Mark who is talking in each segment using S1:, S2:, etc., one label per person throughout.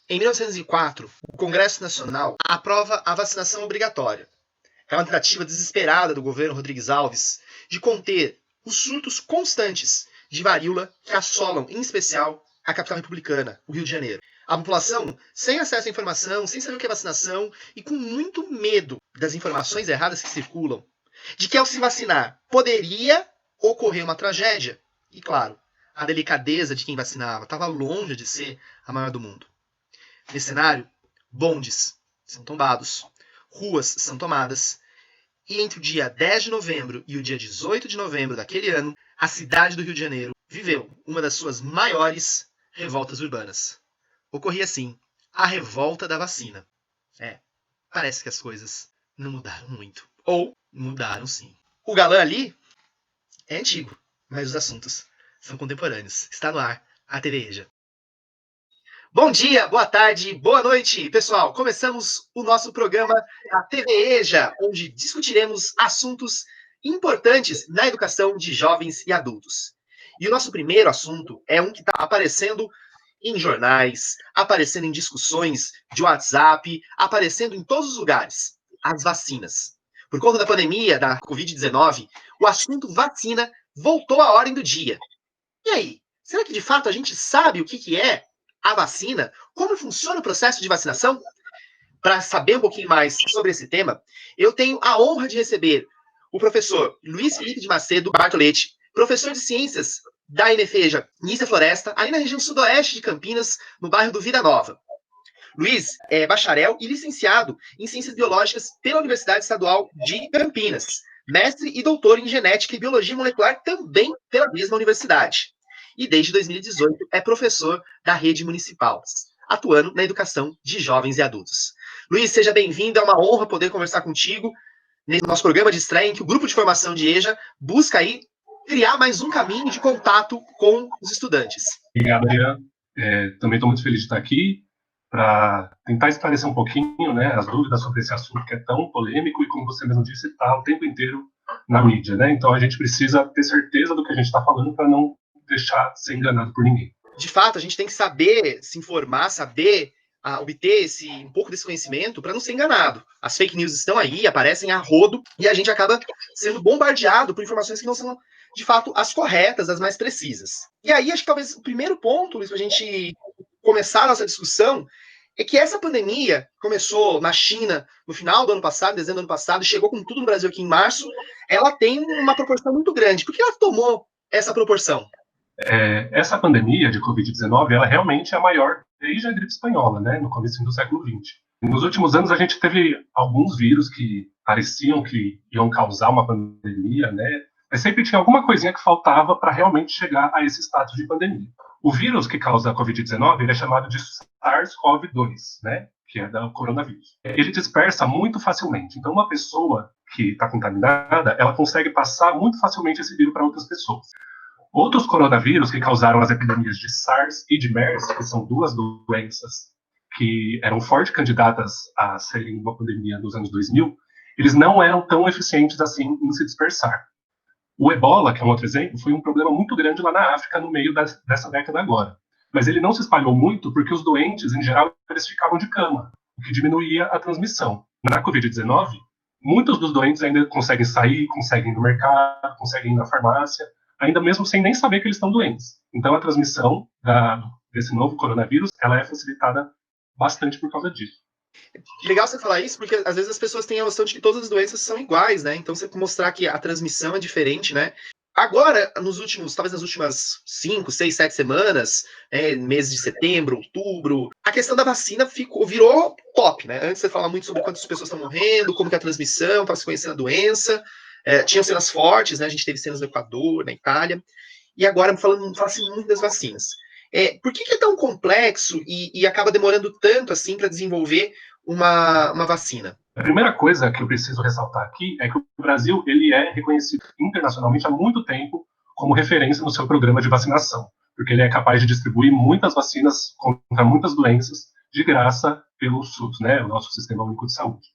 S1: Em 1904, o Congresso Nacional aprova a vacinação obrigatória. É uma tentativa desesperada do governo Rodrigues Alves de conter os surtos constantes de varíola que assolam, em especial, a capital republicana, o Rio de Janeiro. A população, sem acesso à informação, sem saber o que é vacinação e com muito medo das informações erradas que circulam, de que ao se vacinar poderia ocorrer uma tragédia. E, claro, a delicadeza de quem vacinava estava longe de ser a maior do mundo. Nesse cenário, bondes são tombados, ruas são tomadas, e entre o dia 10 de novembro e o dia 18 de novembro daquele ano, a cidade do Rio de Janeiro viveu uma das suas maiores revoltas urbanas. Ocorria assim, a revolta da vacina. Parece que as coisas não mudaram muito. Ou mudaram sim. O galã ali é antigo, mas os assuntos são contemporâneos. Está no ar a TV EJA. Bom dia, boa tarde, boa noite, pessoal. Começamos o nosso programa a TV EJA, onde discutiremos assuntos importantes na educação de jovens e adultos. E o nosso primeiro assunto é um que está aparecendo em jornais, aparecendo em discussões de WhatsApp, aparecendo em todos os lugares: as vacinas. Por conta da pandemia da Covid-19, o assunto vacina voltou à ordem do dia. E aí, será que de fato a gente sabe o que é a vacina? Como funciona o processo de vacinação? Para saber um pouquinho mais sobre esse tema, eu tenho a honra de receber o professor Luiz Felipe de Macedo Bartolete, professor de ciências da NFEJA Nícia Floresta, ali na região sudoeste de Campinas, no bairro do Vida Nova. Luiz é bacharel e licenciado em Ciências Biológicas pela Universidade Estadual de Campinas, mestre e doutor em Genética e Biologia Molecular também pela mesma universidade. E desde 2018 é professor da rede municipal, atuando na educação de jovens e adultos. Luiz, seja bem-vindo, é uma honra poder conversar contigo nesse nosso programa de estreia em que o grupo de formação de EJA busca aí criar mais um caminho de contato com os estudantes.
S2: Obrigado, Ian. Também estou muito feliz de estar aqui para tentar esclarecer um pouquinho, né, as dúvidas sobre esse assunto que é tão polêmico e, como você mesmo disse, está o tempo inteiro na mídia, né? Então a gente precisa ter certeza do que a gente está falando para não deixar ser enganado por ninguém.
S1: De fato, a gente tem que saber se informar, saber obter um pouco desse conhecimento para não ser enganado. As fake news estão aí, aparecem a rodo, e a gente acaba sendo bombardeado por informações que não são, de fato, as corretas, as mais precisas. E aí, acho que talvez o primeiro ponto, Luiz, para a gente começar a nossa discussão, é que essa pandemia começou na China no final do ano passado, dezembro do ano passado, e chegou com tudo no Brasil aqui em março. Ela tem uma proporção muito grande. Por que ela tomou essa proporção?
S2: Essa pandemia de Covid-19, ela realmente é a maior desde a gripe espanhola, né, no começo do século XX. Nos últimos anos, a gente teve alguns vírus que pareciam que iam causar uma pandemia, né, mas sempre tinha alguma coisinha que faltava para realmente chegar a esse status de pandemia. O vírus que causa a Covid-19 ele é chamado de SARS-CoV-2, né, que é do coronavírus. Ele dispersa muito facilmente. Então, uma pessoa que está contaminada, ela consegue passar muito facilmente esse vírus para outras pessoas. Outros coronavírus que causaram as epidemias de SARS e de MERS, que são duas doenças que eram fortes candidatas a serem uma pandemia nos anos 2000, eles não eram tão eficientes assim em se dispersar. O Ebola, que é um outro exemplo, foi um problema muito grande lá na África no meio dessa década agora. Mas ele não se espalhou muito porque os doentes, em geral, eles ficavam de cama, o que diminuía a transmissão. Na Covid-19, muitos dos doentes ainda conseguem sair, conseguem ir no mercado, conseguem ir na farmácia, ainda mesmo sem nem saber que eles estão doentes. Então, a transmissão desse novo coronavírus, ela é facilitada bastante por causa disso.
S1: Legal você falar isso, porque às vezes as pessoas têm a noção de que todas as doenças são iguais, né? Então, você mostrar que a transmissão é diferente, né? Agora, talvez nas últimas 5, 6, 7 semanas, meses de setembro, outubro, a questão da vacina virou top, né? Antes você falava muito sobre quantas pessoas estão morrendo, como que é a transmissão, estava se conhecendo a doença, tinham cenas fortes, né? A gente teve cenas no Equador, na Itália, e agora fala-se muito das vacinas. Por que é tão complexo e acaba demorando tanto assim para desenvolver uma vacina?
S2: A primeira coisa que eu preciso ressaltar aqui é que o Brasil ele é reconhecido internacionalmente há muito tempo como referência no seu programa de vacinação, porque ele é capaz de distribuir muitas vacinas contra muitas doenças de graça pelo SUS, né, o nosso Sistema Único de Saúde.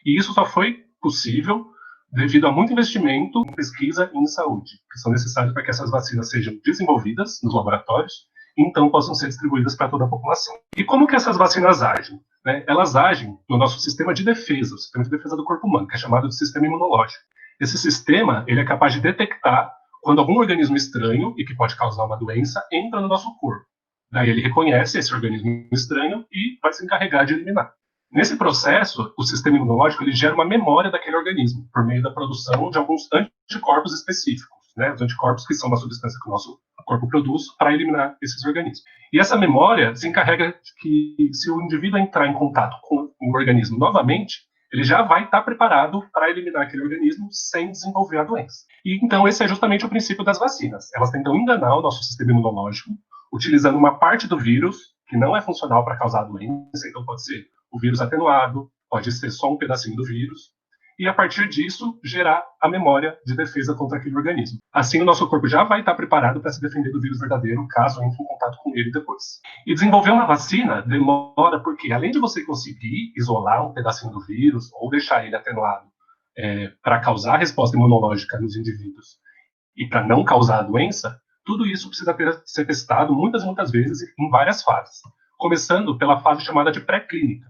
S2: E isso só foi possível devido a muito investimento em pesquisa e em saúde, que são necessários para que essas vacinas sejam desenvolvidas nos laboratórios então possam ser distribuídas para toda a população. E como que essas vacinas agem? Né? Elas agem no nosso sistema de defesa, o sistema de defesa do corpo humano, que é chamado de sistema imunológico. Esse sistema ele é capaz de detectar quando algum organismo estranho, e que pode causar uma doença, entra no nosso corpo. Daí ele reconhece esse organismo estranho e vai se encarregar de eliminar. Nesse processo, o sistema imunológico ele gera uma memória daquele organismo, por meio da produção de alguns anticorpos específicos. Né? Os anticorpos que são uma substância que o nosso corpo produz para eliminar esses organismos. E essa memória se encarrega de que, se o indivíduo entrar em contato com o organismo novamente, ele já vai estar preparado para eliminar aquele organismo sem desenvolver a doença. E então esse é justamente o princípio das vacinas. Elas tentam enganar o nosso sistema imunológico, utilizando uma parte do vírus que não é funcional para causar a doença, então pode ser o vírus atenuado, pode ser só um pedacinho do vírus, e a partir disso gerar a memória de defesa contra aquele organismo. Assim o nosso corpo já vai estar preparado para se defender do vírus verdadeiro, caso entre em contato com ele depois. E desenvolver uma vacina demora porque, além de você conseguir isolar um pedacinho do vírus ou deixar ele atenuado para causar resposta imunológica nos indivíduos e para não causar a doença, tudo isso precisa ser testado muitas vezes em várias fases, começando pela fase chamada de pré-clínica,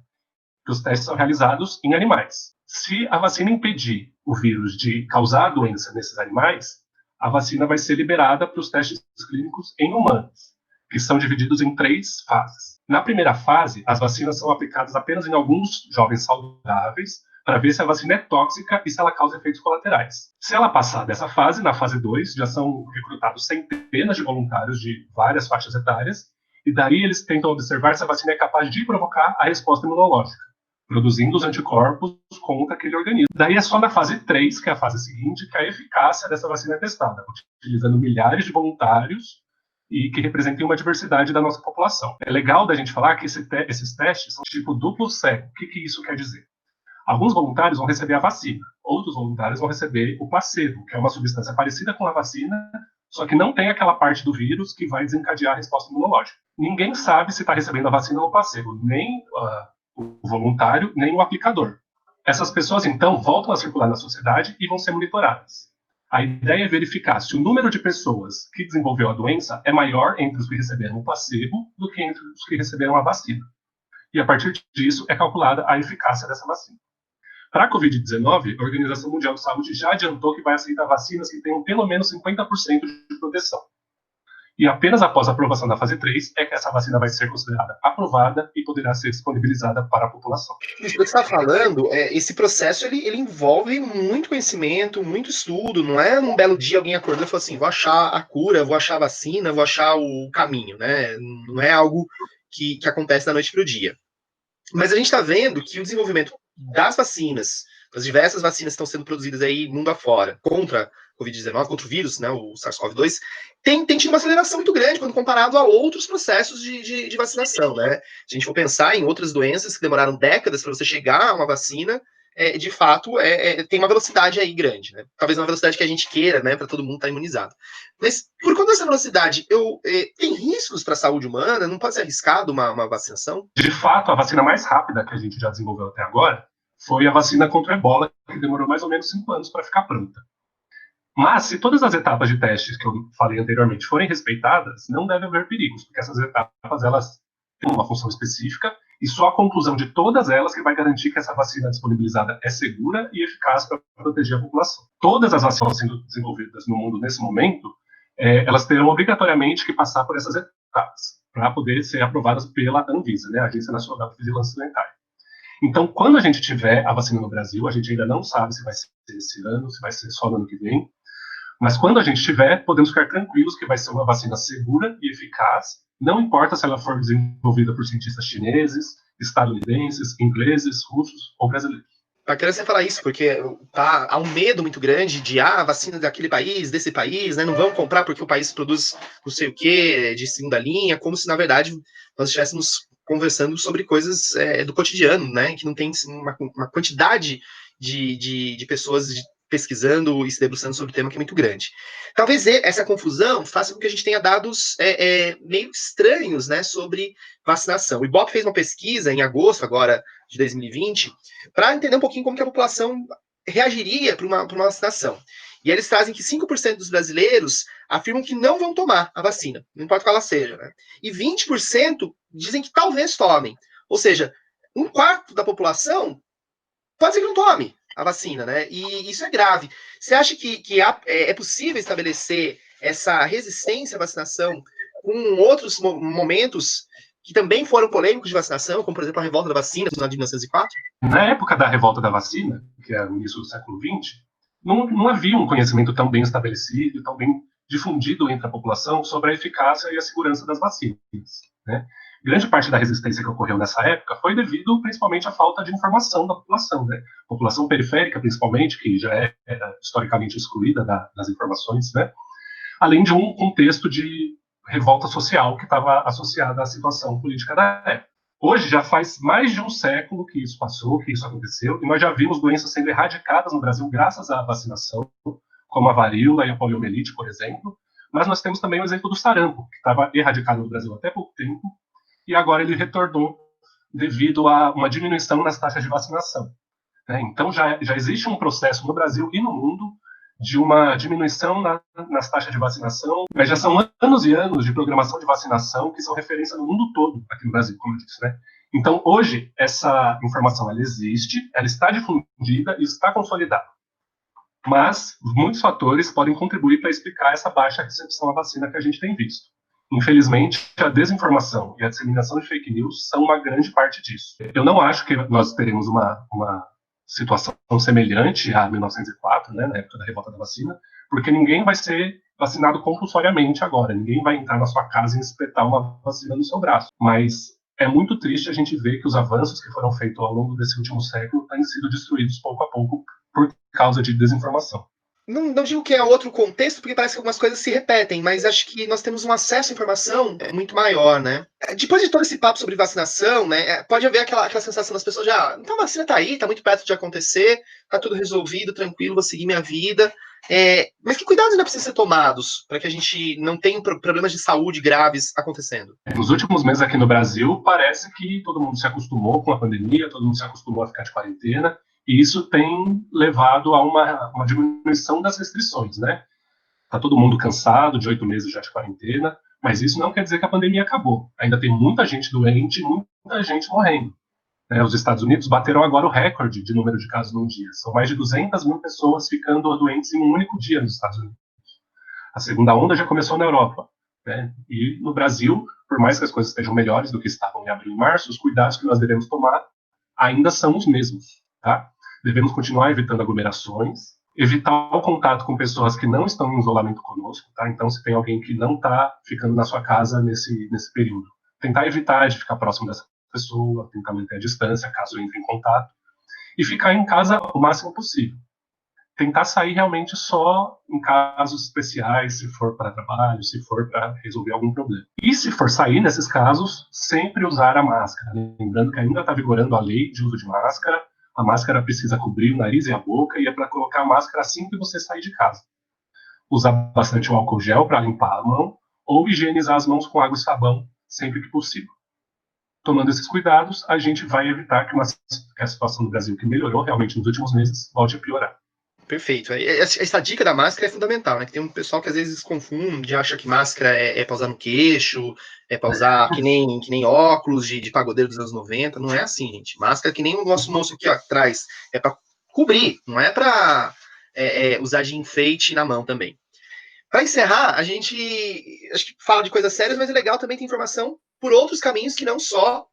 S2: que os testes são realizados em animais. Se a vacina impedir o vírus de causar a doença nesses animais, a vacina vai ser liberada para os testes clínicos em humanos, que são divididos em 3 fases. Na primeira fase, as vacinas são aplicadas apenas em alguns jovens saudáveis, para ver se a vacina é tóxica e se ela causa efeitos colaterais. Se ela passar dessa fase, na fase 2, já são recrutados centenas de voluntários de várias faixas etárias, e daí eles tentam observar se a vacina é capaz de provocar a resposta imunológica, produzindo os anticorpos contra aquele organismo. Daí é só na fase 3, que é a fase seguinte, que a eficácia dessa vacina é testada, utilizando milhares de voluntários e que representem uma diversidade da nossa população. É legal da gente falar que esses testes são tipo duplo cego. O que isso quer dizer? Alguns voluntários vão receber a vacina, outros voluntários vão receber o placebo, que é uma substância parecida com a vacina, só que não tem aquela parte do vírus que vai desencadear a resposta imunológica. Ninguém sabe se está recebendo a vacina ou o placebo, nem o voluntário, nem o aplicador. Essas pessoas, então, voltam a circular na sociedade e vão ser monitoradas. A ideia é verificar se o número de pessoas que desenvolveu a doença é maior entre os que receberam o placebo do que entre os que receberam a vacina. E, a partir disso, é calculada a eficácia dessa vacina. Para a Covid-19, a Organização Mundial de Saúde já adiantou que vai aceitar vacinas que tenham pelo menos 50% de proteção. E apenas após a aprovação da fase 3 é que essa vacina vai ser considerada aprovada e poderá ser disponibilizada para a população.
S1: O que você está falando, esse processo ele envolve muito conhecimento, muito estudo, não é num belo dia alguém acordou e falou assim, vou achar a cura, vou achar a vacina, vou achar o caminho, né? Não é algo que acontece da noite para o dia. Mas a gente está vendo que o desenvolvimento das vacinas, as diversas vacinas que estão sendo produzidas aí mundo afora, contra a Covid-19, contra o vírus, né, o SARS-CoV-2, tem tido uma aceleração muito grande quando comparado a outros processos de vacinação, né? Se a gente for pensar em outras doenças que demoraram décadas para você chegar a uma vacina, de fato, tem uma velocidade aí grande, né? Talvez uma velocidade que a gente queira, né, para todo mundo estar imunizado. Mas, por conta dessa velocidade, tem riscos para a saúde humana? Não pode ser arriscado uma vacinação?
S2: De fato, a vacina mais rápida que a gente já desenvolveu até agora foi a vacina contra o ebola, que demorou mais ou menos 5 anos para ficar pronta. Mas, se todas as etapas de testes que eu falei anteriormente forem respeitadas, não deve haver perigos, porque essas etapas elas têm uma função específica e só a conclusão de todas elas que vai garantir que essa vacina disponibilizada é segura e eficaz para proteger a população. Todas as vacinas sendo desenvolvidas no mundo nesse momento, elas terão obrigatoriamente que passar por essas etapas para poder ser aprovadas pela Anvisa, né, a Agência Nacional de Vigilância Sanitária. Então, quando a gente tiver a vacina no Brasil, a gente ainda não sabe se vai ser esse ano, se vai ser só no ano que vem, mas quando a gente tiver, podemos ficar tranquilos que vai ser uma vacina segura e eficaz, não importa se ela for desenvolvida por cientistas chineses, estadunidenses, ingleses, russos ou brasileiros.
S1: Bacana você falar isso, porque há um medo muito grande de vacina daquele país, desse país, né? Não vamos comprar porque o país produz não sei o que, de segunda linha, como se, na verdade, nós estivéssemos conversando sobre coisas do cotidiano, né? Que não tem uma quantidade de pessoas pesquisando e se debruçando sobre o tema que é muito grande. Talvez essa confusão faça com que a gente tenha dados meio estranhos, né, sobre vacinação. O Ibope fez uma pesquisa em agosto agora de 2020 para entender um pouquinho como que a população reagiria para uma vacinação. E eles trazem que 5% dos brasileiros afirmam que não vão tomar a vacina, não importa qual ela seja. Né? E 20% dizem que talvez tomem. Ou seja, um quarto da população pode ser que não tome a vacina, né? E isso é grave. Você acha que é possível estabelecer essa resistência à vacinação com outros momentos que também foram polêmicos de vacinação, como, por exemplo, a revolta da vacina de 1904?
S2: Na época da revolta da vacina, que é o início do século XX, não havia um conhecimento tão bem estabelecido, tão bem difundido entre a população sobre a eficácia e a segurança das vacinas. Né? Grande parte da resistência que ocorreu nessa época foi devido principalmente à falta de informação da população. Né? População periférica, principalmente, que já era historicamente excluída das informações, né? Além de um contexto de revolta social que estava associada à situação política da época. Hoje já faz mais de um século que isso passou, que isso aconteceu, e nós já vimos doenças sendo erradicadas no Brasil graças à vacinação, como a varíola e a poliomielite, por exemplo, mas nós temos também o exemplo do sarampo, que estava erradicado no Brasil até pouco tempo, e agora ele retornou devido a uma diminuição nas taxas de vacinação. Então já existe um processo no Brasil e no mundo de uma diminuição nas taxas de vacinação, mas já são anos e anos de programação de vacinação que são referência no mundo todo, aqui no Brasil, como eu disse, né? Então, hoje, essa informação, ela existe, ela está difundida e está consolidada. Mas muitos fatores podem contribuir para explicar essa baixa recepção à vacina que a gente tem visto. Infelizmente, a desinformação e a disseminação de fake news são uma grande parte disso. Eu não acho que nós teremos uma situação semelhante a 1904, né, na época da revolta da vacina, porque ninguém vai ser vacinado compulsoriamente agora, ninguém vai entrar na sua casa e espetar uma vacina no seu braço. Mas é muito triste a gente ver que os avanços que foram feitos ao longo desse último século têm sido destruídos pouco a pouco por causa de desinformação.
S1: Não digo que é outro contexto, porque parece que algumas coisas se repetem, mas acho que nós temos um acesso à informação muito maior, né? Depois de todo esse papo sobre vacinação, né, pode haver aquela sensação das pessoas já, então a vacina tá aí, tá muito perto de acontecer, tá tudo resolvido, tranquilo, vou seguir minha vida. Mas que cuidados ainda precisam ser tomados para que a gente não tenha problemas de saúde graves acontecendo?
S2: Nos últimos meses aqui no Brasil, parece que todo mundo se acostumou com a pandemia, todo mundo se acostumou a ficar de quarentena, e isso tem levado a uma diminuição das restrições, né? Está todo mundo cansado de 8 meses já de quarentena, mas isso não quer dizer que a pandemia acabou. Ainda tem muita gente doente, muita gente morrendo. Os Estados Unidos bateram agora o recorde de número de casos num dia. São mais de 200 mil pessoas ficando doentes em um único dia nos Estados Unidos. A segunda onda já começou na Europa. Né? E no Brasil, por mais que as coisas estejam melhores do que estavam em abril e março, os cuidados que nós devemos tomar ainda são os mesmos. Tá? Devemos continuar evitando aglomerações, evitar o contato com pessoas que não estão em isolamento conosco. Tá? Então, se tem alguém que não está ficando na sua casa nesse período, tentar evitar de ficar próximo dessa pessoa, tentar manter a distância caso entre em contato, e ficar em casa o máximo possível. Tentar sair realmente só em casos especiais, se for para trabalho, se for para resolver algum problema. E se for sair nesses casos, sempre usar a máscara. Lembrando que ainda está vigorando a lei de uso de máscara, a máscara precisa cobrir o nariz e a boca, e é para colocar a máscara assim que você sair de casa. Usar bastante o álcool gel para limpar a mão, ou higienizar as mãos com água e sabão sempre que possível. Tomando esses cuidados, a gente vai evitar que a situação do Brasil, que melhorou realmente nos últimos meses, volte a piorar.
S1: Perfeito. Essa dica da máscara é fundamental, né? Que tem um pessoal que às vezes confunde, acha que máscara é para usar no queixo, é para usar que nem óculos de pagodeiro dos anos 90. Não é assim, gente. Máscara que nem o nosso moço aqui atrás. É para cobrir, não é para usar de enfeite na mão também. Para encerrar, a gente acho que fala de coisas sérias, mas é legal também ter informação por outros caminhos que não só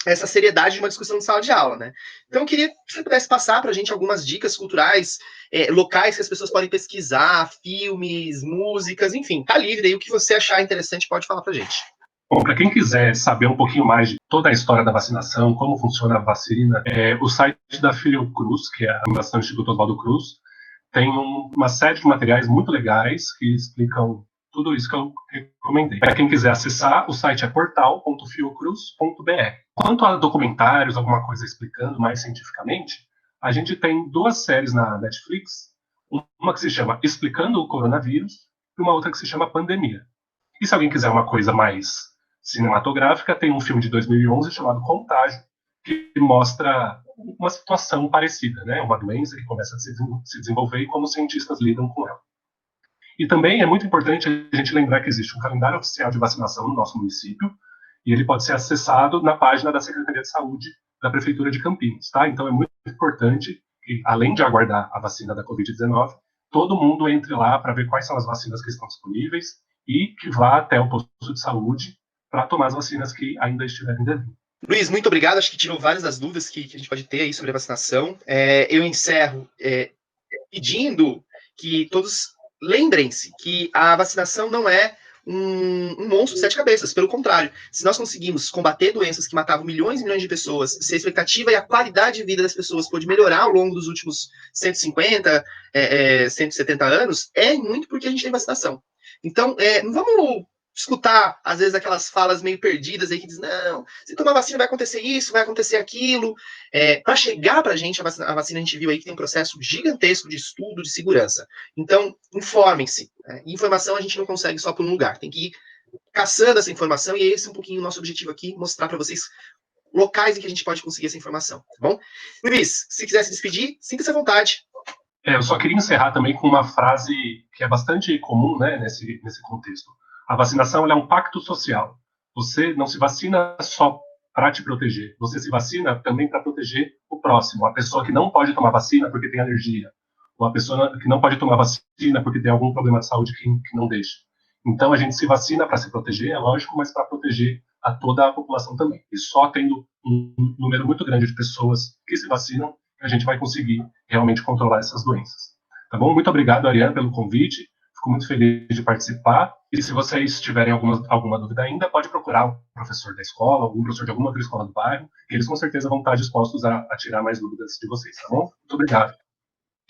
S1: essa seriedade de uma discussão de sala de aula, né? Então, eu queria que você pudesse passar para a gente algumas dicas culturais, locais que as pessoas podem pesquisar, filmes, músicas, enfim, tá livre aí, o que você achar interessante pode falar para a gente.
S2: Bom, para quem quiser saber um pouquinho mais de toda a história da vacinação, como funciona a vacina, o site da Fiocruz, que é a Fundação Instituto Oswaldo Cruz, tem uma série de materiais muito legais que explicam tudo isso que eu recomendei. Para quem quiser acessar, o site é portal.fiocruz.br. Quanto a documentários, alguma coisa explicando mais cientificamente, a gente tem 2 séries na Netflix, uma que se chama Explicando o Coronavírus e uma outra que se chama Pandemia. E se alguém quiser uma coisa mais cinematográfica, tem um filme de 2011 chamado Contágio, que mostra uma situação parecida, né? Uma doença que começa a se desenvolver e como os cientistas lidam com ela. E também é muito importante a gente lembrar que existe um calendário oficial de vacinação no nosso município, e ele pode ser acessado na página da Secretaria de Saúde da Prefeitura de Campinas, tá? Então é muito importante que, além de aguardar a vacina da Covid-19, todo mundo entre lá para ver quais são as vacinas que estão disponíveis e que vá até o posto de saúde para tomar as vacinas que ainda estiverem devendo.
S1: Luiz, muito obrigado. Acho que tirou várias das dúvidas que a gente pode ter aí sobre a vacinação. Eu encerro pedindo que todos lembrem-se que a vacinação não é um monstro de 7 cabeças. Pelo contrário, se nós conseguimos combater doenças que matavam milhões e milhões de pessoas, se a expectativa e a qualidade de vida das pessoas pôde melhorar ao longo dos últimos 150, 170 anos, é muito porque a gente tem vacinação. Então, não vamos escutar, às vezes, aquelas falas meio perdidas aí que dizem, não, se tomar vacina vai acontecer isso, vai acontecer aquilo. Para chegar para a gente, a vacina a gente viu aí que tem um processo gigantesco de estudo, de segurança. Então, informem-se. Informação a gente não consegue só por um lugar, tem que ir caçando essa informação, e esse é um pouquinho o nosso objetivo aqui, mostrar para vocês locais em que a gente pode conseguir essa informação, tá bom? Luiz, se quiser se despedir, sinta-se à vontade.
S2: Eu só queria encerrar também com uma frase que é bastante comum, né, nesse contexto. A vacinação é um pacto social. Você não se vacina só para te proteger, você se vacina também para proteger o próximo, a pessoa que não pode tomar vacina porque tem alergia, ou a pessoa que não pode tomar vacina porque tem algum problema de saúde que não deixa. Então a gente se vacina para se proteger, é lógico, mas para proteger a toda a população também. E só tendo um número muito grande de pessoas que se vacinam, a gente vai conseguir realmente controlar essas doenças. Tá bom? Muito obrigado, Ariane, pelo convite. Fico muito feliz de participar. E se vocês tiverem alguma dúvida ainda, pode procurar o professor da escola, algum professor de alguma outra escola do bairro, que eles com certeza vão estar dispostos a tirar mais dúvidas de vocês, tá bom? Muito obrigado.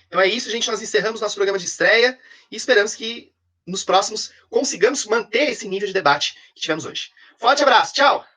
S1: Então é isso, gente. Nós encerramos nosso programa de estreia e esperamos que nos próximos consigamos manter esse nível de debate que tivemos hoje. Forte abraço, tchau!